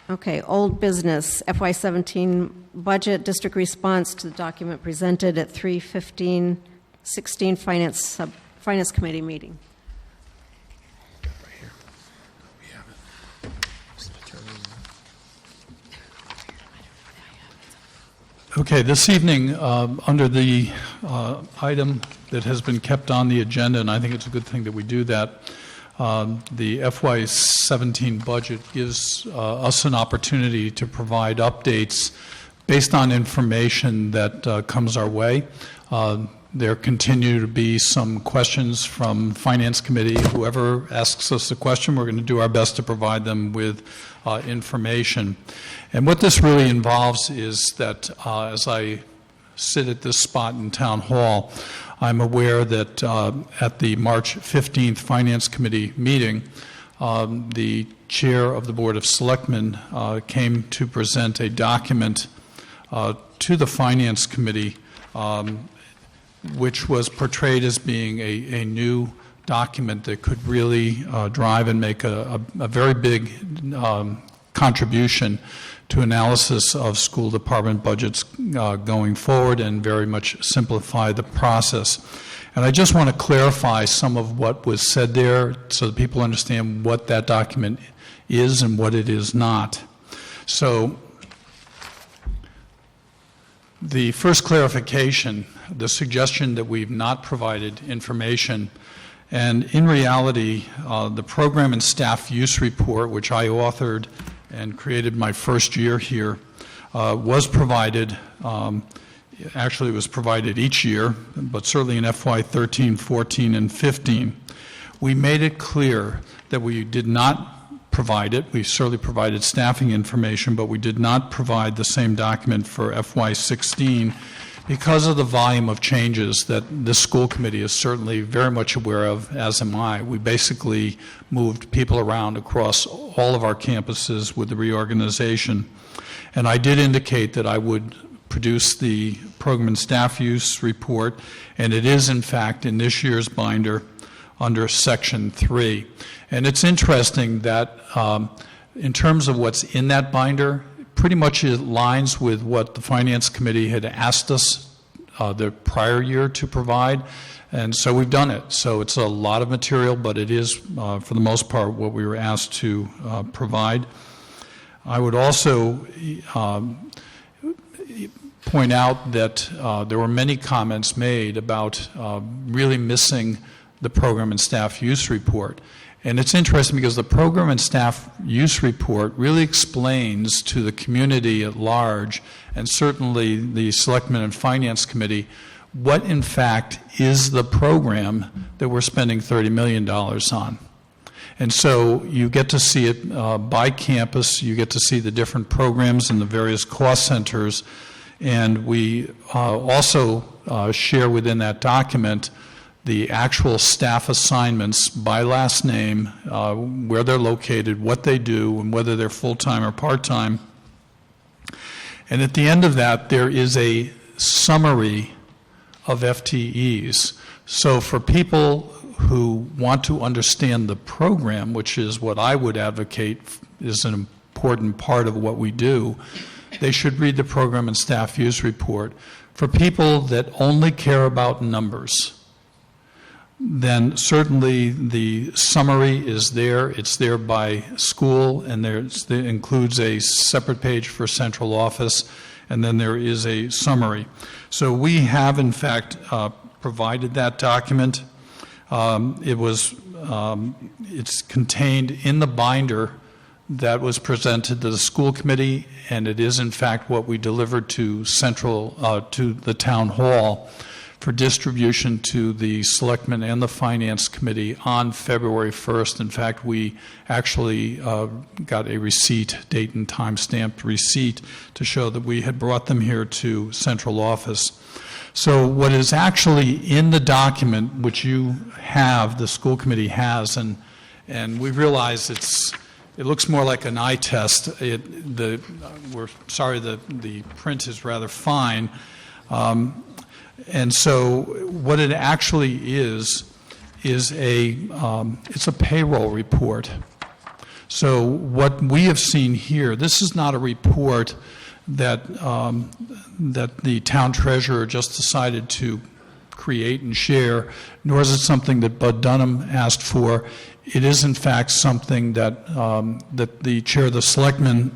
Okay, old business, FY17 budget, district response to the document presented at 3/15/16 Finance Committee meeting. Okay, this evening, under the item that has been kept on the agenda, and I think it's a good thing that we do that, the FY17 budget gives us an opportunity to provide updates based on information that comes our way. There continue to be some questions from Finance Committee. Whoever asks us a question, we're going to do our best to provide them with information. And what this really involves is that as I sit at this spot in Town Hall, I'm aware that at the March 15th Finance Committee meeting, the chair of the Board of Selectmen came to present a document to the Finance Committee which was portrayed as being a new document that could really drive and make a very big contribution to analysis of school department budgets going forward and very much simplify the process. And I just want to clarify some of what was said there so that people understand what that document is and what it is not. So the first clarification, the suggestion that we've not provided information, and in reality, the program and staff use report, which I authored and created my first year here, was provided. Actually, it was provided each year, but certainly in FY13, 14, and 15. We made it clear that we did not provide it. We certainly provided staffing information, but we did not provide the same document for FY16 because of the volume of changes that this school committee is certainly very much aware of, as am I. We basically moved people around across all of our campuses with the reorganization. And I did indicate that I would produce the program and staff use report, and it is, in fact, in this year's binder under Section 3. And it's interesting that in terms of what's in that binder, pretty much it aligns with what the Finance Committee had asked us the prior year to provide, and so we've done it. So it's a lot of material, but it is, for the most part, what we were asked to provide. I would also point out that there were many comments made about really missing the program and staff use report. And it's interesting because the program and staff use report really explains to the community at large, and certainly the Selectmen and Finance Committee, what in fact is the program that we're spending $30 million on. And so you get to see it by campus, you get to see the different programs and the various cost centers, and we also share within that document the actual staff assignments by last name, where they're located, what they do, and whether they're full-time or part-time. And at the end of that, there is a summary of FTEs. So for people who want to understand the program, which is what I would advocate is an important part of what we do, they should read the program and staff use report. For people that only care about numbers, then certainly the summary is there. It's there by school, and there includes a separate page for central office, and then there is a summary. So we have, in fact, provided that document. It's contained in the binder that was presented to the school committee, and it is, in fact, what we delivered to to the town hall for distribution to the Selectmen and the Finance Committee on February 1st. In fact, we actually got a receipt, date and time stamped receipt, to show that we had brought them here to central office. So what is actually in the document, which you have, the school committee has, and we realize it looks more like an eye test. We're sorry that the print is rather fine. And so what it actually is it's a payroll report. So what we have seen here, this is not a report that the town treasurer just decided to create and share, nor is it something that Bud Dunham asked for. It is, in fact, something that the chair of the selectmen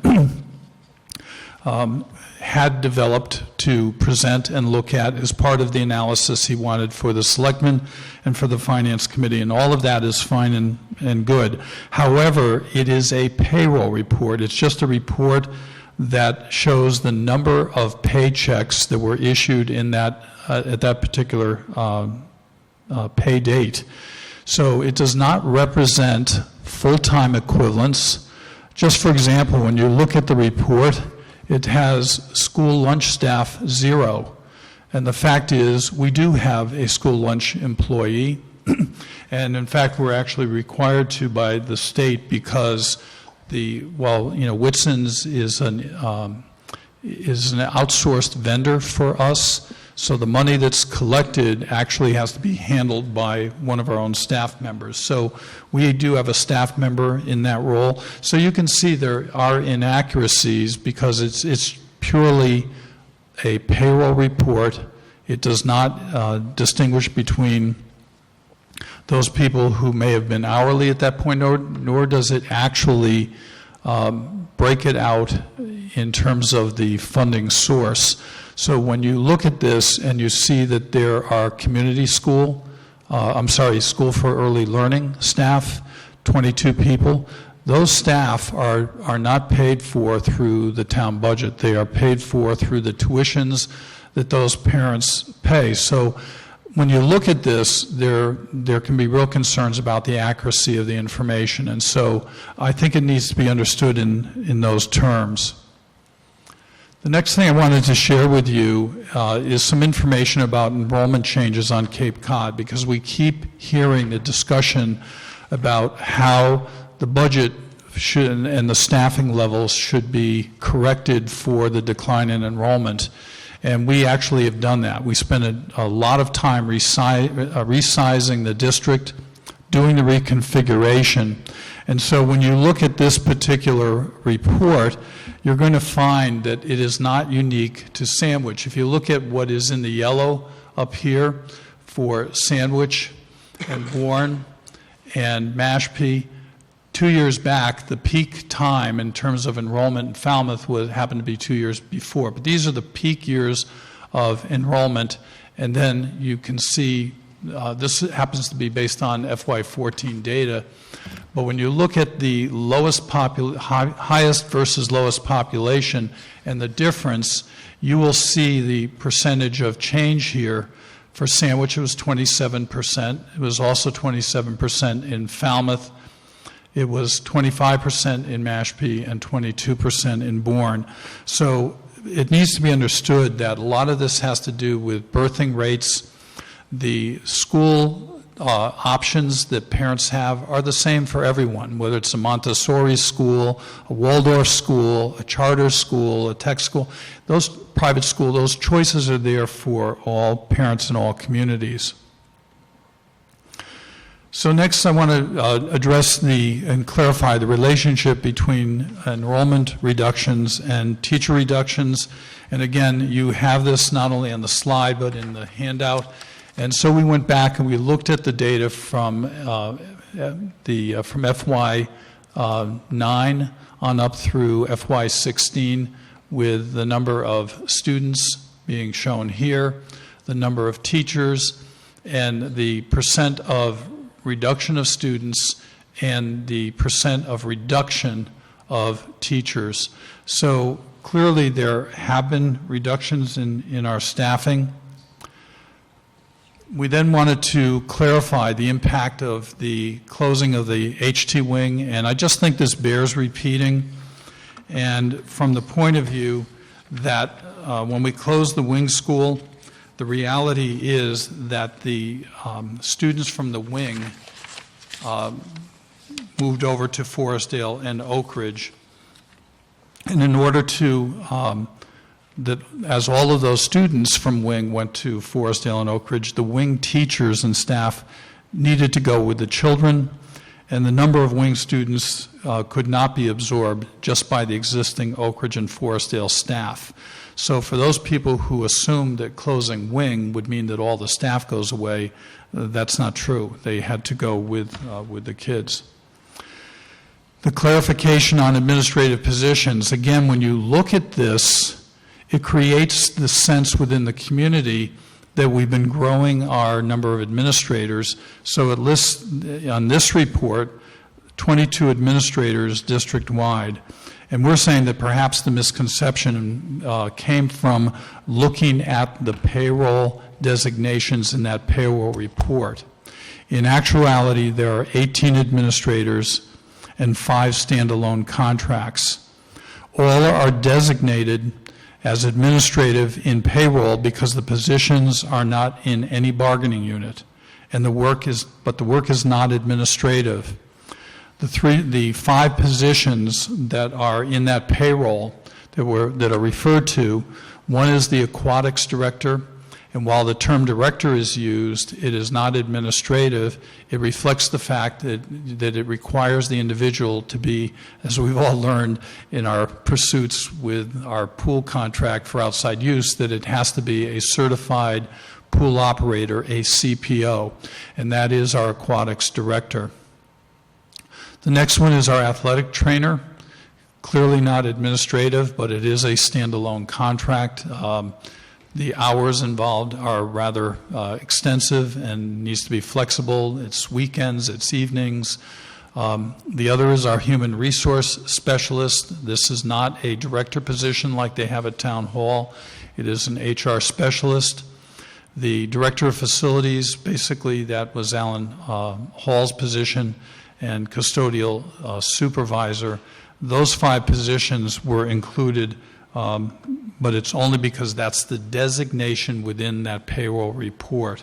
had developed to present and look at as part of the analysis he wanted for the selectmen and for the finance committee, and all of that is fine and good. However, it is a payroll report. It's just a report that shows the number of paychecks that were issued in that at that particular pay date. So it does not represent full-time equivalents. Just for example, when you look at the report, it has school lunch staff 0. And the fact is, we do have a school lunch employee. And in fact, we're actually required to by the state because Whitson's is an outsourced vendor for us. So the money that's collected actually has to be handled by one of our own staff members. So we do have a staff member in that role. So you can see there are inaccuracies because it's purely a payroll report. It does not distinguish between those people who may have been hourly at that point, nor does it actually break it out in terms of the funding source. So when you look at this and you see that there are school for early learning staff, 22 people, those staff are not paid for through the town budget. They are paid for through the tuitions that those parents pay. So when you look at this, there can be real concerns about the accuracy of the information, and so I think it needs to be understood in those terms. The next thing I wanted to share with you is some information about enrollment changes on Cape Cod, because we keep hearing the discussion about how the budget should and the staffing levels should be corrected for the decline in enrollment. And we actually have done that. We spent a lot of time resizing the district, doing the reconfiguration. And so when you look at this particular report, you're going to find that it is not unique to Sandwich. If you look at what is in the yellow up here for Sandwich and Bourne and Mashpee, 2 years back, the peak time in terms of enrollment in Falmouth happened to be 2 years before. But these are the peak years of enrollment. And then you can see this happens to be based on FY14 data. But when you look at the highest versus lowest population and the difference, you will see the percentage of change here. For Sandwich, it was 27%. It was also 27% in Falmouth. It was 25% in Mashpee and 22% in Bourne. So it needs to be understood that a lot of this has to do with birthing rates. The school options that parents have are the same for everyone, whether it's a Montessori school, a Waldorf school, a charter school, a tech school, those private school, those choices are there for all parents in all communities. So next I want to address and clarify the relationship between enrollment reductions and teacher reductions. And again, you have this not only on the slide but in the handout. And so we went back and we looked at the data from FY9 on up through FY16 with the number of students being shown here, the number of teachers, and the percent of reduction of students and the percent of reduction of teachers. So clearly there have been reductions in our staffing. We then wanted to clarify the impact of the closing of the HT wing, and I just think this bears repeating. And from the point of view that when we closed the wing school, the reality is that the students from the wing moved over to Forestdale and Oak Ridge. And in order to, as all of those students from wing went to Forestdale and Oak Ridge, the wing teachers and staff needed to go with the children. and the number of wing students could not be absorbed just by the existing Oak Ridge and Forestdale staff. So for those people who assumed that closing wing would mean that all the staff goes away, that's not true. They had to go with the kids. The clarification on administrative positions, again, when you look at this, it creates the sense within the community that we've been growing our number of administrators. So it lists on this report 22 administrators district-wide. And we're saying that perhaps the misconception came from looking at the payroll designations in that payroll report. In actuality, there are 18 administrators and 5 standalone contracts. All are designated as administrative in payroll because the positions are not in any bargaining unit, and the work is not administrative. The 5 positions that are in that payroll that are referred to, one is the aquatics director, and while the term director is used, it is not administrative. It reflects the fact that it requires the individual to be, as we've all learned in our pursuits with our pool contract for outside use, that it has to be a certified pool operator, a CPO, and that is our aquatics director. The next one is our athletic trainer. Clearly not administrative, but it is a standalone contract. The hours involved are rather extensive and needs to be flexible. It's weekends, it's evenings. The other is our human resource specialist. This is not a director position like they have at Town Hall. It is an HR specialist. The director of facilities, basically that was Alan Hall's position, and custodial supervisor. Those 5 positions were included, but it's only because that's the designation within that payroll report.